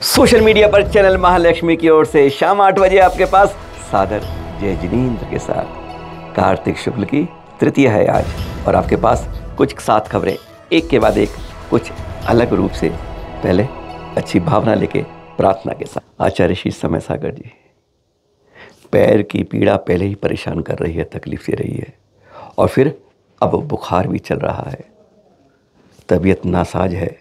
Social media पर channel Mahalakshmi की ओर से शाम 8 बजे आपके पास सादर जय जिनेंद्र के साथ कार्तिक शुक्ल की तृतीया है आज, और आपके पास कुछ 7 खबरें एक के बाद एक कुछ अलग रूप से। पहले अच्छी भावना लेके प्रार्थना के साथ। आचार्य श्री समय सागर जी, पैर की पीड़ा पहले ही परेशान कर रही है, तकलीफ दे रही है, और फिर अब बुखार भी चल रहा है, तबीयत नासाज है।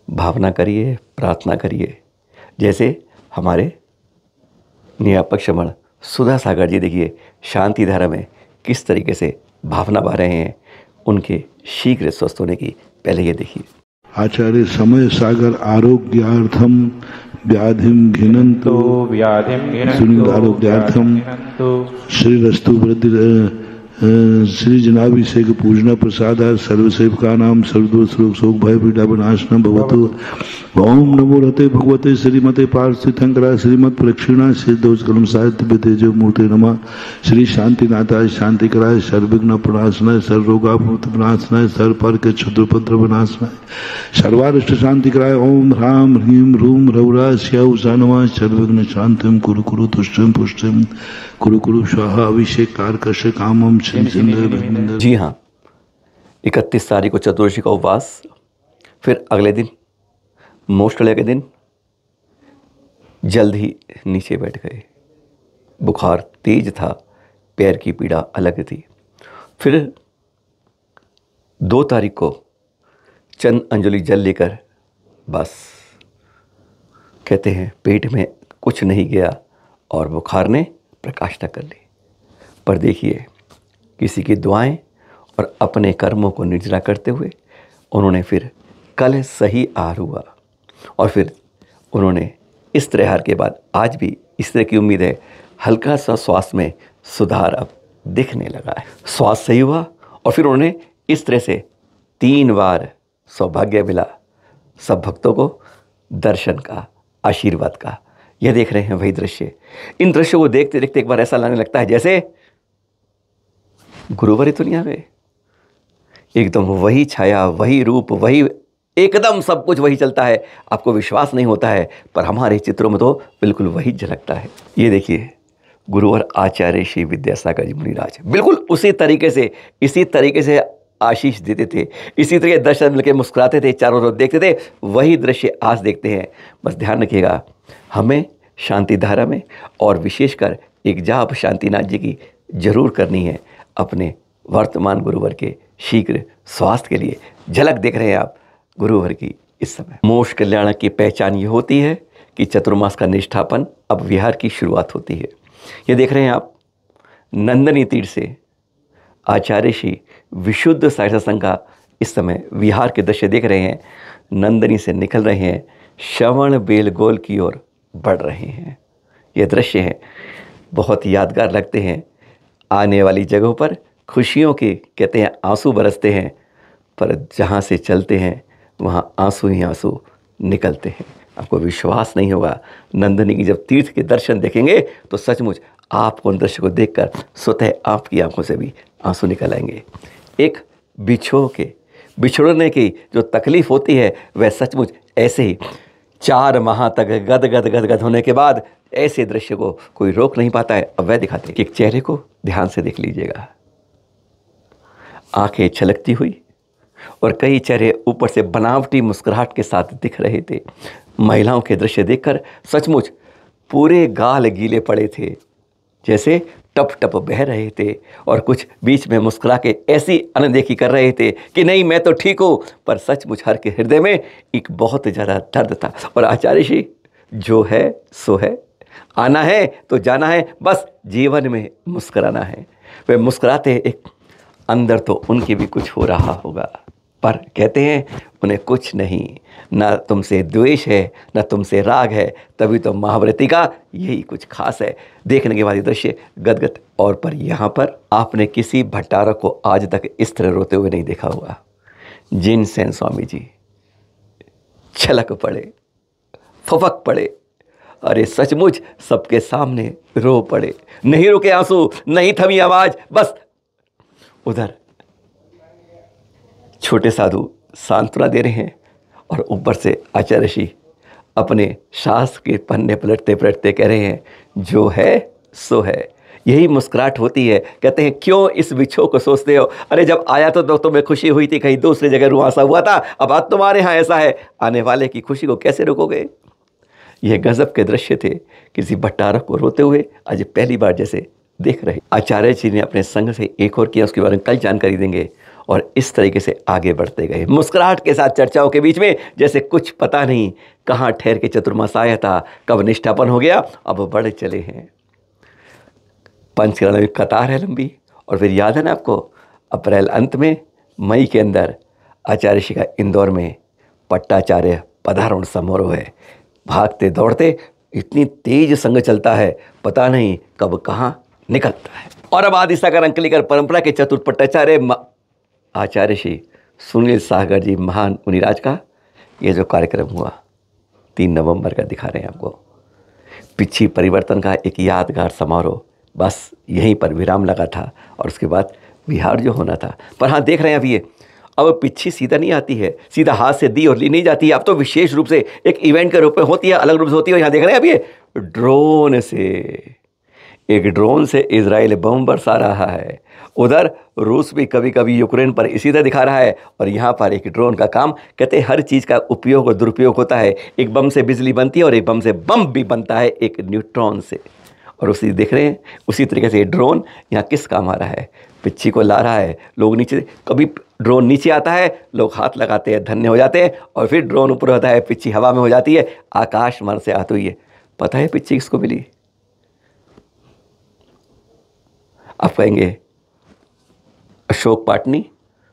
भावना करिए, प्रार्थना करिए। जैसे हमारे नियापक श्रमण सुधा सागर जी, देखिए शांति धारा में किस तरीके से भावना बहा रहे हैं उनके शीघ्र स्वस्थ होने की। पहले ये देखिए। आचार्य समय सागर आरोग्यार्थम व्याधिम घिनंतो सुनिंद आरोग्यार्थम श्रीरस्तु वृद्धि श्री जनाभिषेक पूजना प्रसाद सर्वसेवका नाम सर्वदोष रोग शोक भय पीड़ा विनाशनम भवतु। ओम नमो रते भगवते श्रीमते पार्थिथंकरा श्रीमद प्रक्षिणा सिद्धोष कलम साहित्य वितेजो मूर्ति नमः। श्री शांतिनाथाय शांतिकराय सर्वविघ्न प्रणाशनाय सर्वरोगापमुक्त विनाशनाय सर्वपर के क्षुद्रपत्र विनाशनाय सर्वारिष्ट शांतिकराय ओम ह्राम ह्रीम रूम रौरा स्यौ नमः। सर्वविघ्न शांतिम कुरु कुरु तुष्टिम पुष्टिम कुरु कुरु स्वाहा अभिषेक कारकश कामम। जी हाँ, 31 तारीख को चतुर्दशी का उपवास, फिर अगले दिन मोष्टलय के दिन जल्द ही नीचे बैठ गए। बुखार तेज था, पैर की पीड़ा अलग थी। फिर 2 तारीख को चंद अंजलि जल लेकर बस कहते हैं पेट में कुछ नहीं गया और बुखार ने प्रकाष्ठा कर ली। पर देखिए, किसी की दुआएं और अपने कर्मों को निर्जरा करते हुए उन्होंने फिर कल सही आहार हुआ, और फिर उन्होंने इस तरह आहार के बाद आज भी इस तरह की उम्मीद है, हल्का सा स्वास्थ्य में सुधार अब दिखने लगा है। स्वास्थ्य सही हुआ और फिर उन्होंने इस तरह से 3 बार सौभाग्य मिला सब भक्तों को दर्शन का, आशीर्वाद का। यह देख रहे हैं वही दृश्य। इन दृश्यों को देखते देखते एक बार ऐसा लगने लगता है जैसे गुरुवर ही तो नहीं आ गए। एकदम वही छाया, वही रूप, वही एकदम सब कुछ वही चलता है। आपको विश्वास नहीं होता है, पर हमारे चित्रों में तो बिल्कुल वही झलकता है। ये देखिए, गुरुवर आचार्य श्री विद्यासागर जी मुनिराज बिल्कुल उसी तरीके से, इसी तरीके से आशीष देते थे, इसी तरीके दर्शन मिलकर मुस्कुराते थे, चारों ओर देखते थे। वही दृश्य आज देखते हैं। बस ध्यान रखिएगा, हमें शांति धारा में और विशेषकर एक जाप शांतिनाथ जी की जरूर करनी है अपने वर्तमान गुरुवर के शीघ्र स्वास्थ्य के लिए। झलक देख रहे हैं आप गुरुवर की इस समय। मोक्ष कल्याण की पहचान ये होती है कि चतुर्मास का निष्ठापन, अब विहार की शुरुआत होती है। ये देख रहे हैं आप, नंदनी तीर्थ से आचार्य श्री विशुद्ध साहित्य संघ का इस समय विहार के दृश्य देख रहे हैं। नंदनी से निकल रहे हैं, श्रवण बेलगोल की ओर बढ़ रहे हैं। ये दृश्य हैं, बहुत यादगार लगते हैं। आने वाली जगहों पर खुशियों के कहते हैं आंसू बरसते हैं, पर जहाँ से चलते हैं वहाँ आंसू ही आंसू निकलते हैं। आपको विश्वास नहीं होगा, नंदनी की जब तीर्थ के दर्शन देखेंगे तो सचमुच आपको उन दृश्य को देखकर स्वतः आपकी आंखों से भी आंसू निकल आएंगे। एक बिछोड़ने की जो तकलीफ होती है वह सचमुच ऐसे ही 4 माह तक गद गद गद गद होने के बाद ऐसे दृश्य को कोई रोक नहीं पाता है। अब वह दिखाते हैं कि एक चेहरे को ध्यान से देख लीजिएगा, आंखें छलकती हुई और कई चेहरे ऊपर से बनावटी मुस्कुराहट के साथ दिख रहे थे। महिलाओं के दृश्य देखकर सचमुच पूरे गाल गीले पड़े थे, जैसे टप टप बह रहे थे, और कुछ बीच में मुस्कुरा के ऐसी अनदेखी कर रहे थे कि नहीं मैं तो ठीक हूँ, पर सचमुच हर के हृदय में एक बहुत ज़्यादा दर्द था। और आचार्य श्री जो है सो है, आना है तो जाना है, बस जीवन में मुस्कुराना है। वे मुस्कुराते एक अंदर तो उनके भी कुछ हो रहा होगा, पर कहते हैं उन्हें कुछ नहीं, ना तुमसे द्वेष है ना तुमसे राग है, तभी तो महाव्रती का यही कुछ खास है। देखने के बाद ये दृश्य गदगद। और पर यहाँ पर आपने किसी भट्टारक को आज तक इस तरह रोते हुए नहीं देखा होगा। जिनसेन स्वामी जी छलक पड़े, फपक पड़े, अरे सचमुच सबके सामने रो पड़े। नहीं रुके आंसू, नहीं थमी आवाज, बस उधर छोटे साधु सांत्वना दे रहे हैं और ऊपर से आचार्य श्री अपने शास्त्र के पन्ने पलटते पलटते कह रहे हैं, जो है सो है। यही मुस्कुराहट होती है। कहते हैं, क्यों इस विछो को सोचते हो? अरे जब आया तो तुम्हें खुशी हुई थी, कहीं दूसरी जगह रुआंसा हुआ था, अब आज तुम्हारे यहाँ ऐसा है, आने वाले की खुशी को कैसे रोकोगे? यह गजब के दृश्य थे। किसी भट्टारक को रोते हुए आज पहली बार जैसे देख रहे। आचार्य जी ने अपने संग से एक और किया, उसके बारे में कल जानकारी देंगे। और इस तरीके से आगे बढ़ते गए, मुस्कुराहट के साथ चर्चाओं के बीच में, जैसे कुछ पता नहीं कहाँ ठहर के चतुर्मास आया था, कब निष्ठापन हो गया, अब बढ़ चले हैं। पंचकरण में कतार है लंबी। और फिर याद है ना आपको, अप्रैल अंत में, मई के अंदर आचार्य श्री का इंदौर में पट्टाचार्य पधारोहण समारोह है। भागते दौड़ते इतनी तेज संग चलता है, पता नहीं कब कहाँ निकलता है। और अब आदि सागर अंकलिकर परंपरा के चतुर्थ पट्टाचार्य आचार्य श्री सुनील सागर जी महान मुनिराज का ये जो कार्यक्रम हुआ 3 नवंबर का दिखा रहे हैं आपको। पिछी परिवर्तन का एक यादगार समारोह, बस यहीं पर विराम लगा था और उसके बाद बिहार जो होना था। पर हाँ, देख रहे हैं अभी ये, अब पिच्छी सीधा नहीं आती है, सीधा हाथ से दी और ली नहीं जाती है। अब तो विशेष रूप से एक इवेंट के रूप में होती है, अलग रूप से होती है। यहाँ देख रहे हैं अभी ये ड्रोन से, एक ड्रोन से इजराइल बम बरसा रहा है। उधर रूस भी कभी कभी यूक्रेन पर इसी तरह दिखा रहा है। और यहाँ पर एक ड्रोन का काम, कहते हैं हर चीज़ का उपयोग और दुरुपयोग होता है। एक बम से बिजली बनती है और एक बम से बम भी बनता है, एक न्यूट्रॉन से। और उसी देख रहे हैं, उसी तरीके से ये ड्रोन यहाँ किस काम आ रहा है? पिच्छी को ला रहा है। लोग नीचे, कभी ड्रोन नीचे आता है, लोग हाथ लगाते हैं, धन्य हो जाते हैं, और फिर ड्रोन ऊपर होता है, पिच्छी हवा में हो जाती है, आकाश मन से आती हुई है। पता है पिच्छी किसको मिली? आप कहेंगे अशोक पाटनी,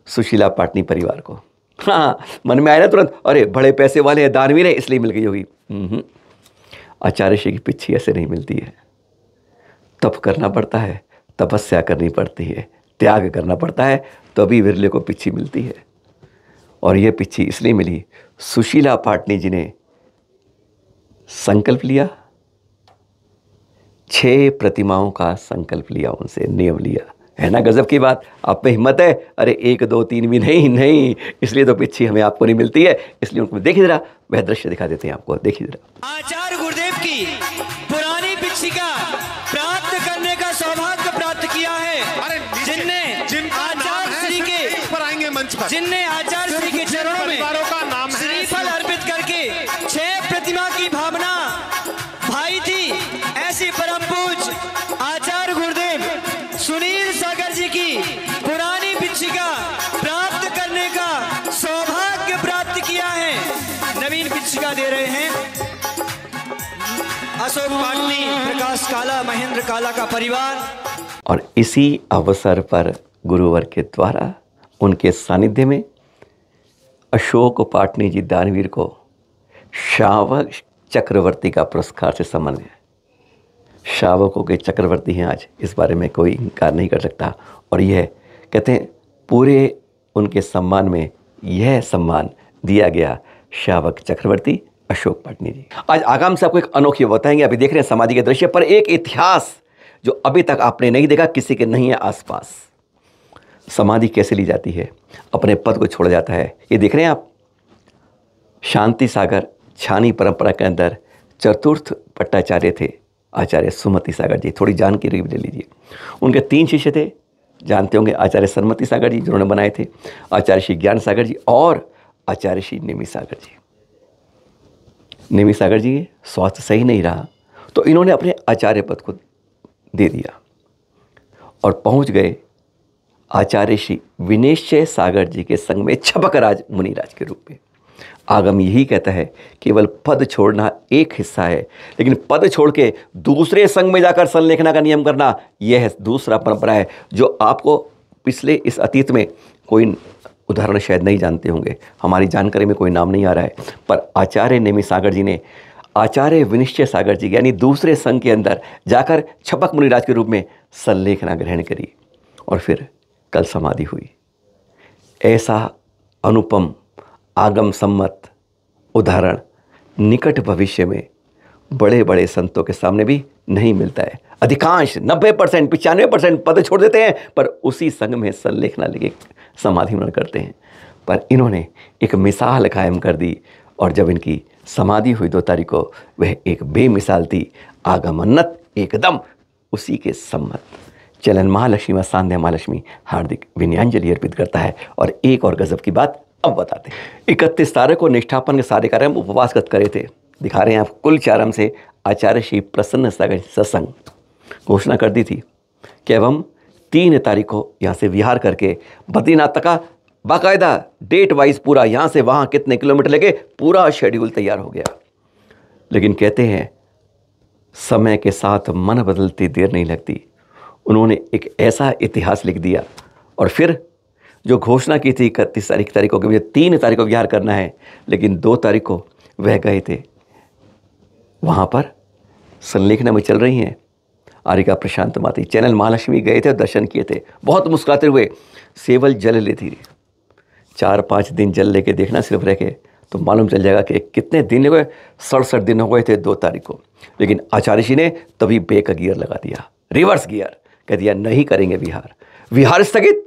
सुशीला पाटनी परिवार को। हाँ, मन में आया ना तुरंत, अरे बड़े पैसे वाले हैं, दानवीर है, इसलिए मिल गई होगी। आचार्य श्री की पिच्छी ऐसे नहीं मिलती है। तप करना पड़ता है, तपस्या करनी पड़ती है, त्याग करना पड़ता है, तभी विरले को पिच्छी मिलती है। और यह पिच्छी इसलिए मिली, सुशीला पाटनी जी ने संकल्प लिया, 6 प्रतिमाओं का संकल्प लिया, उनसे नियम लिया। है ना गजब की बात? आप में हिम्मत है? अरे 1, 2, 3 भी नहीं, इसलिए तो पिच्छी हमें आपको नहीं मिलती है। इसलिए उनको देखिए जरा, वह दृश्य दिखा देते हैं आपको, देखिए जरा। आचार्य गुरुदेव की पुरानी पिच्छी का प्राप्त करने का सौभाग्य प्राप्त किया है, जिनने आचार्य श्री के पर आएंगे मंच पर, जिनने आचार्य श्री के चरणों में श्रीफल अर्पित करके 6 प्रतिमा की भावना भाई थी। ऐसी परम पूज आचार्य गुरुदेव सुनील सागर जी की पुरानी पिच्छी का प्राप्त करने का सौभाग्य प्राप्त किया है। नवीन पिच्छी दे रहे हैं अशोक पाटनी, प्रकाश काला, महेंद्र काला का परिवार। और इसी अवसर पर गुरुवर के द्वारा उनके सानिध्य में अशोक पाटनी जी दानवीर को शावक चक्रवर्ती का पुरस्कार से सम्मान है। शावकों के चक्रवर्ती हैं आज, इस बारे में कोई इनकार नहीं कर सकता। और यह कहते हैं पूरे उनके सम्मान में यह सम्मान दिया गया शावक चक्रवर्ती अशोक पाटनी जी। आज आगाम से आपको एक अनोखी बताएंगे। अभी देख रहे हैं समाधि के दृश्य पर एक इतिहास जो अभी तक आपने नहीं देखा, किसी के नहीं है आसपास। समाधि कैसे ली जाती है, अपने पद को छोड़ा जाता है। ये देख रहे हैं आप, शांति सागर छानी परंपरा के अंदर चतुर्थ पट्टाचार्य थे आचार्य सुमति सागर जी। थोड़ी जानकारी भी ले लीजिए। उनके 3 शिष्य थे, जानते होंगे, आचार्य सरमति सागर जी जिन्होंने बनाए थे, आचार्य श्री ज्ञान सागर जी और आचार्य श्री नेमी सागर जी। नेमी सागर जी स्वास्थ्य सही नहीं रहा तो इन्होंने अपने आचार्य पद को दे दिया और पहुंच गए आचार्य श्री विनेश्चय सागर जी के संग में छपकराज मुनिराज के रूप में। आगम यही कहता है केवल पद छोड़ना एक हिस्सा है, लेकिन पद छोड़ के दूसरे संग में जाकर संलेखना का नियम करना यह दूसरा परंपरा है, जो आपको पिछले इस अतीत में कोई उदाहरण शायद नहीं जानते होंगे, हमारी जानकारी में कोई नाम नहीं आ रहा है। पर आचार्य नेमी सागर जी ने आचार्य विनिश्चय सागर जी यानी दूसरे संघ के अंदर जाकर छपक मुनिराज के रूप में संलेखना ग्रहण करी और फिर कल समाधि हुई। ऐसा अनुपम आगम सम्मत उदाहरण निकट भविष्य में बड़े बड़े संतों के सामने भी नहीं मिलता है। अधिकांश 90%, 95% पद छोड़ देते हैं पर उसी संघ में संलेखना लेके समाधि मनन करते हैं। पर इन्होंने एक मिसाल कायम कर दी और जब इनकी समाधि हुई 2 तारीख को, वह एक बेमिसाल थी, आगमन्नत एकदम उसी के सम्मत। चलन महालक्ष्मी व सांध्या महालक्ष्मी हार्दिक विनयांजलि अर्पित करता है। और एक और गजब की बात अब बताते हैं। 31 तारीख को निष्ठापन के सारे कार्य हम उपवास करे थे। दिखा रहे हैं आप, कुल चारम से आचार्य श्री प्रसन्न सागर सत्संग घोषणा कर दी थी कि अब हम 3 तारीख को यहाँ से विहार करके बद्रीनाथ का बाकायदा डेट वाइज पूरा यहाँ से वहाँ कितने किलोमीटर लगे पूरा शेड्यूल तैयार हो गया। लेकिन कहते हैं समय के साथ मन बदलती देर नहीं लगती। उन्होंने एक ऐसा इतिहास लिख दिया और फिर जो घोषणा की थी 31 तारीख को कि मुझे 3 तारीख को विहार करना है, लेकिन 2 तारीख को वह गए थे वहाँ पर संलेखना में चल रही हैं आरिका प्रशांत माती, चैनल महालक्ष्मी गए थे और दर्शन किए थे। बहुत मुस्कुराते हुए सेवल जल लेती थी। 4-5 दिन जल लेके देखना सिर्फ रह के तो मालूम चल जाएगा कि कितने दिन हो गए। 67 दिन हो गए थे 2 तारीख को। लेकिन आचार्य जी ने तभी ब्रेक का गियर लगा दिया, रिवर्स गियर, कह दिया नहीं करेंगे विहार। विहार स्थगित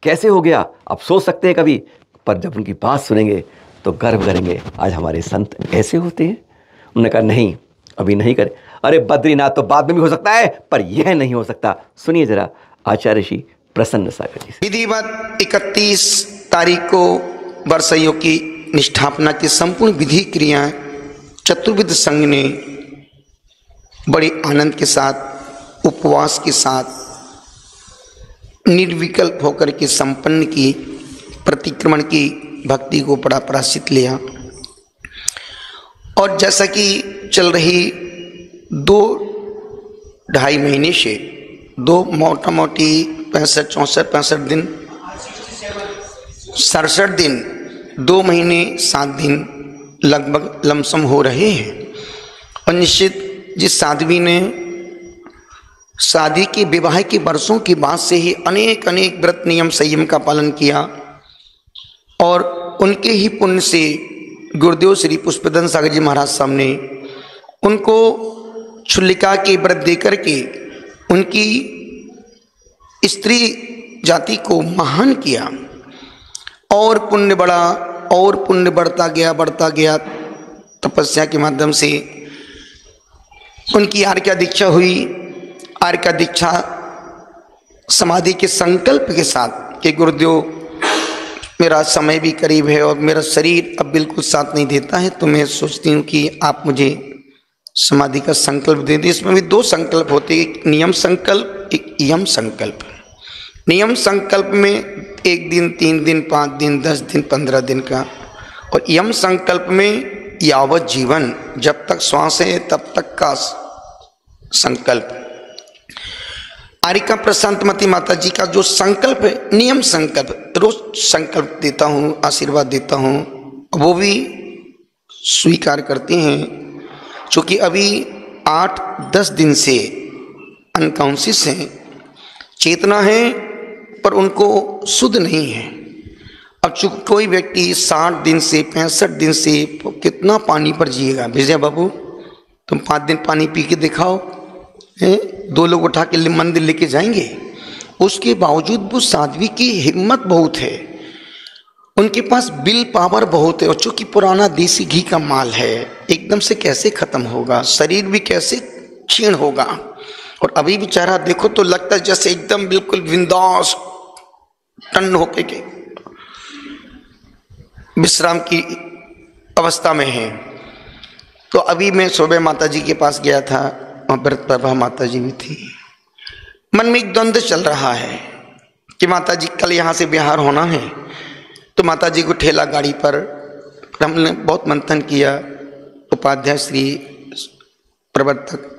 कैसे हो गया आप सोच सकते हैं कभी, पर जब उनकी बात सुनेंगे तो गर्व करेंगे आज हमारे संत ऐसे होते हैं। उन्होंने कहा नहीं अभी नहीं करें। अरे बद्रीनाथ तो बाद में भी हो सकता है पर यह नहीं हो सकता। सुनिए जरा आचार्य श्री प्रसन्न सागर जी से। विधिवत 31 तारीख को वर्षयों की निष्ठापना की संपूर्ण विधि क्रियाएं चतुर्विद संघ ने बड़े आनंद के साथ उपवास के साथ निर्विकल्प होकर के संपन्न की। प्रतिक्रमण की भक्ति को बड़ा प्राश्चित लिया और जैसा कि चल रही 2-2.5 महीने से 2 मोटा मोटी 65 दिन 67 दिन 2 महीने 7 दिन लगभग लमसम हो रहे हैं। और निश्चित जिस साध्वी ने शादी के विवाह के वर्षों के बाद से ही अनेक व्रत नियम संयम का पालन किया और उनके ही पुण्य से गुरुदेव श्री पुष्पदन सागर जी महाराज साहब ने उनको छुल्लिका के व्रत देकर के उनकी स्त्री जाति को महान किया और पुण्य बढ़ता गया। तपस्या के माध्यम से उनकी आर्या दीक्षा हुई। आर्या दीक्षा समाधि के संकल्प के साथ कि गुरुदेव मेरा समय भी करीब है और मेरा शरीर अब बिल्कुल साथ नहीं देता है, तो मैं सोचती हूँ कि आप मुझे समाधि का संकल्प दे दें। इसमें भी 2 संकल्प होते हैं, एक नियम संकल्प, एक यम संकल्प। नियम संकल्प में 1 दिन, 3 दिन, 5 दिन, 10 दिन, 15 दिन का, और यम संकल्प में यावत जीवन, जब तक श्वास है तब तक का संकल्प। आरिका प्रशांतमती माता जी का जो संकल्प है, नियम संकल्प, रोज संकल्प देता हूँ, आशीर्वाद देता हूँ, वो भी स्वीकार करती हैं। चूँकि अभी 8-10 दिन से अनकॉन्शियस हैं, चेतना है पर उनको शुद्ध नहीं है। अब चूँकि कोई व्यक्ति 60 दिन से 65 दिन से कितना पानी पर जिएगा। विजय बाबू तुम 5 दिन पानी पी के दिखाओ, 2 लोग उठा के मंदिर लेके जाएंगे। उसके बावजूद वो साध्वी की हिम्मत बहुत है, उनके पास विल पावर बहुत है। और चूंकि पुराना देसी घी का माल है, एकदम से कैसे खत्म होगा, शरीर भी कैसे क्षीण होगा। और अभी बेचारा देखो तो लगता है जैसे एकदम बिल्कुल बिंदास टन होके के विश्राम की अवस्था में है। तो अभी मैं सुबह माता जी के पास गया था, व्रत प्रभा माता जी भी थी। मन में एक द्वंद्व चल रहा है कि माता जी कल यहाँ से बिहार होना है, तो माता जी को ठेला गाड़ी पर हमने बहुत मंथन किया। उपाध्याय श्री प्रवर्तक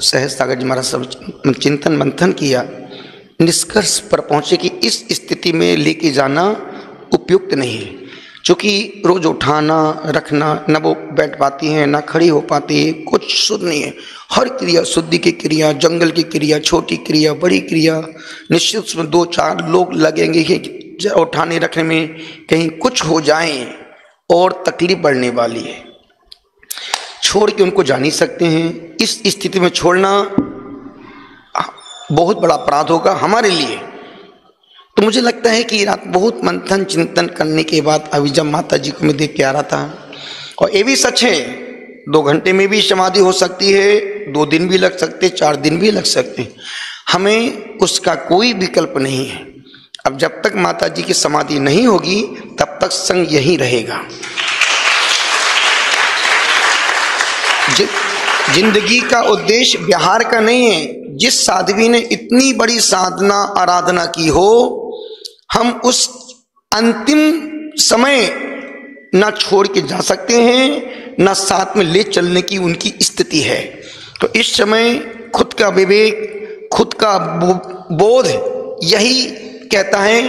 सहज सागर जी महाराज सब चिंतन मंथन किया, निष्कर्ष पर पहुँचे कि इस स्थिति में लेके जाना उपयुक्त नहीं है। चूँकि रोज उठाना रखना, न वो बैठ पाती हैं न खड़ी हो पाती है, कुछ शुद्ध नहीं है। हर क्रिया, शुद्धि की क्रिया, जंगल की क्रिया, छोटी क्रिया, बड़ी क्रिया, निश्चित उसमें 2-4 लोग लगेंगे कि उठाने रखने में कहीं कुछ हो जाए और तकलीफ बढ़ने वाली है। छोड़ के उनको जा नहीं सकते हैं। इस स्थिति में छोड़ना बहुत बड़ा अपराध होगा हमारे लिए। तो मुझे लगता है कि रात बहुत मंथन चिंतन करने के बाद अभी जब माता जी को मैं देख के आ रहा था, और ये भी सच है, 2 घंटे में भी समाधि हो सकती है, 2 दिन भी लग सकते, 4 दिन भी लग सकते। हमें उसका कोई विकल्प नहीं है। अब जब तक माता जी की समाधि नहीं होगी तब तक संग यही रहेगा। जिंदगी का उद्देश्य बिहार का नहीं है। जिस साध्वी ने इतनी बड़ी साधना आराधना की हो, हम उस अंतिम समय ना छोड़ के जा सकते हैं, ना साथ में ले चलने की उनकी स्थिति है। तो इस समय खुद का विवेक, खुद का बोध यही कहता है,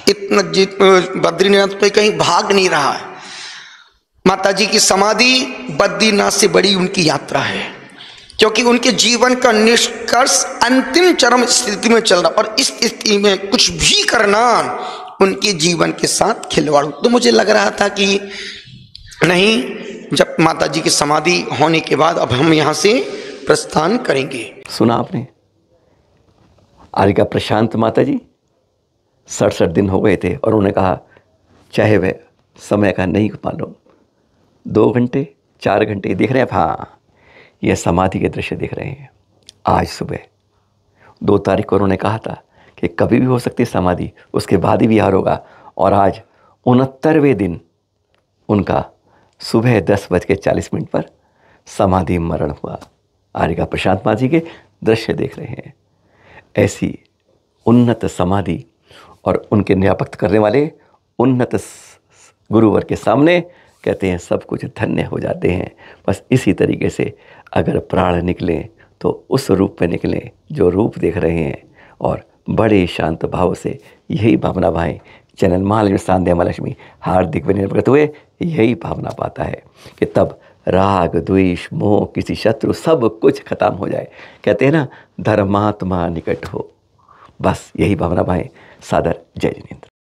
इतना बद्रीनाथ पे कहीं भाग नहीं रहा है। माता जी की समाधि बद्रीनाथ से बड़ी उनकी यात्रा है, क्योंकि उनके जीवन का निष्कर्ष अंतिम चरम स्थिति में चल रहा, और इस स्थिति में कुछ भी करना उनके जीवन के साथ खिलवाड़। तो मुझे लग रहा था कि नहीं, जब माता जी की समाधि होने के बाद अब हम यहाँ से प्रस्थान करेंगे। सुना आपने, आर्यका प्रशांत माता जी 67 दिन हो गए थे और उन्होंने कहा चाहे वह समय का नहीं मालूम, 2 घंटे 4 घंटे देख रहे हैं। हाँ, यह समाधि के दृश्य देख रहे हैं। आज सुबह 2 तारीख को उन्होंने कहा था कि कभी भी हो सकती है समाधि, उसके बाद ही विहार होगा, और आज 69वें दिन उनका सुबह 10:40 पर समाधि मरण हुआ। आर्यका प्रशांत माता जी के दृश्य देख रहे हैं। ऐसी उन्नत समाधि और उनके निरापक्त करने वाले उन्नत गुरुवर के सामने कहते हैं सब कुछ धन्य हो जाते हैं। बस इसी तरीके से अगर प्राण निकलें तो उस रूप में निकलें जो रूप देख रहे हैं, और बड़े शांत भाव से यही भावना भाएं। चैनल महालक्ष्मी स्थान माँ लक्ष्मी हार्दिक विनय प्रकट हुए, यही भावना पाता है कि तब राग द्वेष मोह किसी शत्रु सब कुछ खत्म हो जाए। कहते हैं ना, धर्मात्मा निकट हो। बस यही भावना भाएं। सादर जय जिनेंद्र।